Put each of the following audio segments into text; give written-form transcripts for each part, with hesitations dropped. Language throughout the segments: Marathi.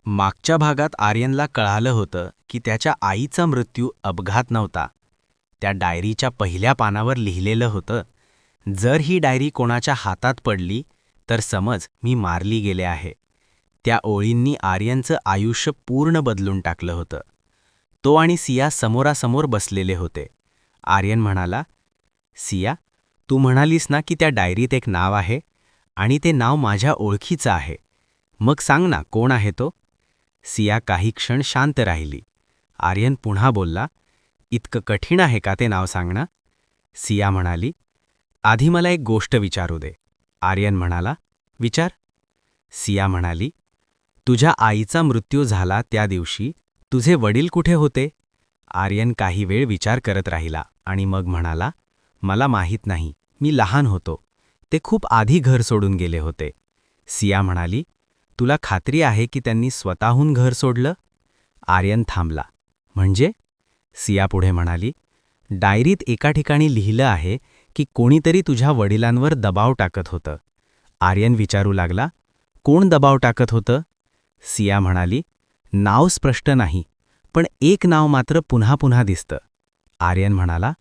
मागच्या भागात आर्यनला कळालं होतं की त्याच्या आईचा मृत्यू अपघात नव्हता. त्या डायरीच्या पहिल्या पानावर लिहिलेलं होतं, जर ही डायरी कोणाच्या हातात पडली तर समज मी मारली गेले आहे. त्या ओळींनी आर्यनचं आयुष्य पूर्ण बदलून टाकलं होतं. तो आणि सिया समोरासमोर बसलेले होते. आर्यन म्हणाला, सिया, तू म्हणालीस ना की त्या डायरीत एक नाव आहे आणि ते नाव माझ्या ओळखीचं आहे. मग सांग ना, कोण आहे तो? सिया काही क्षण शांत राहिली. आर्यन पुन्हा बोलला, इतकं कठीण आहे का ते नाव सांगणं? सिया म्हणाली, आधी मला एक गोष्ट विचारू दे. आर्यन म्हणाला, विचार. सिया म्हणाली, तुझ्या आईचा मृत्यू झाला त्या दिवशी तुझे वडील कुठे होते? आर्यन काही वेळ विचार करत राहिला आणि मग म्हणाला, मला माहीत नाही, मी लहान होतो. ते खूप आधी घर सोडून गेले होते. सिया म्हणाली, तुला खात्री आहे की त्यांनी स्वतःहून घर सोडलं? आर्यन थांबला. म्हणजे? सिया पुढे म्हणाली, डायरीत एका ठिकाणी लिहिलं आहे की कोणीतरी तुझ्या वडिलांवर दबाव टाकत होतं. आर्यन विचारू लागला, कोण दबाव टाकत होतं? सिया म्हणाली, नाव स्पष्ट नाही, पण एक नाव मात्र पुन्हा पुन्हा दिसतं. आर्यन म्हणाला,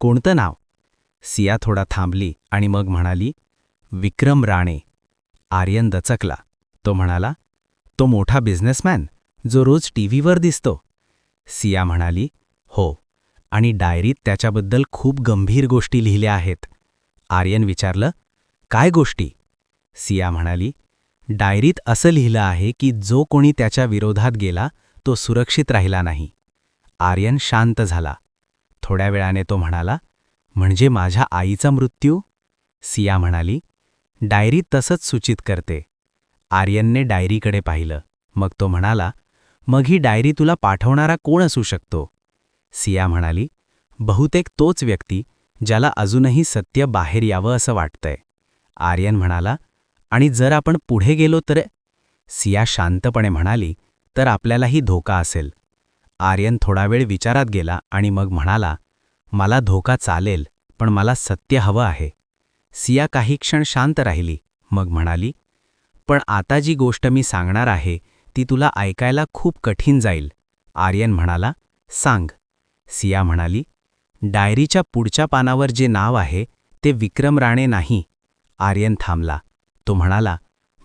कोणतं नाव? सिया थोडा थांबली आणि मग म्हणाली, विक्रम राणे. आर्यन दचकला. तो म्हणाला, तो मोठा बिझनेसमॅन जो रोज टीव्हीवर दिसतो? सिया म्हणाली, हो, आणि डायरीत त्याच्याबद्दल खूप गंभीर गोष्टी लिहिल्या आहेत. आर्यन विचारलं, काय गोष्टी? सिया म्हणाली, डायरीत असं लिहिलं आहे की जो कोणी त्याच्या विरोधात गेला तो सुरक्षित राहिला नाही. आर्यन शांत झाला. थोड्या वेळाने तो म्हणाला, म्हणजे माझ्या आईचा मृत्यू? सिया म्हणाली, डायरी तसंच सूचित करते. आर्यनने डायरीकडे पाहिलं. मग तो म्हणाला, मग ही डायरी तुला पाठवणारा कोण असू शकतो? सिया म्हणाली, बहुतेक तोच व्यक्ती ज्याला अजूनही सत्य बाहेर यावं असं वाटतंय. आर्यन म्हणाला, आणि जर आपण पुढे गेलो तर? सिया शांतपणे म्हणाली, तर आपल्यालाही धोका असेल. आर्यन थोडा वेळ विचारात गेला आणि मग म्हणाला, मला धोका चालेल, पण मला सत्य हवं आहे. सिया काही क्षण शांत राहिली. मग म्हणाली, पण आता जी गोष्ट मी सांगणार आहे ती तुला ऐकायला खूप कठीण जाईल. आर्यन म्हणाला, सांग. सिया म्हणाली, डायरीच्या पुढच्या पानावर जे नाव आहे ते विक्रम राणे नाही. आर्यन थांबला. तो म्हणाला,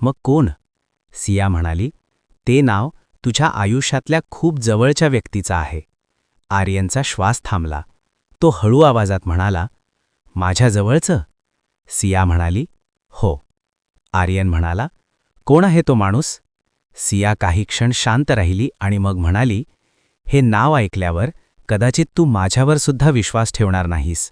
मग कोण? सिया म्हणाली, ते नाव तुझ्या आयुष्यातल्या खूप जवळच्या व्यक्तीचं आहे. आर्यनचा श्वास थांबला. तो हळू आवाजात म्हणाला, माझ्या जवळचं? सिया म्हणाली, हो. आर्यन म्हणाला, कोण आहे तो माणूस? सिया काही क्षण शांत राहिली आणि मग म्हणाली, हे नाव ऐकल्यावर कदाचित तू माझ्यावर सुद्धा विश्वास ठेवणार नाहीस.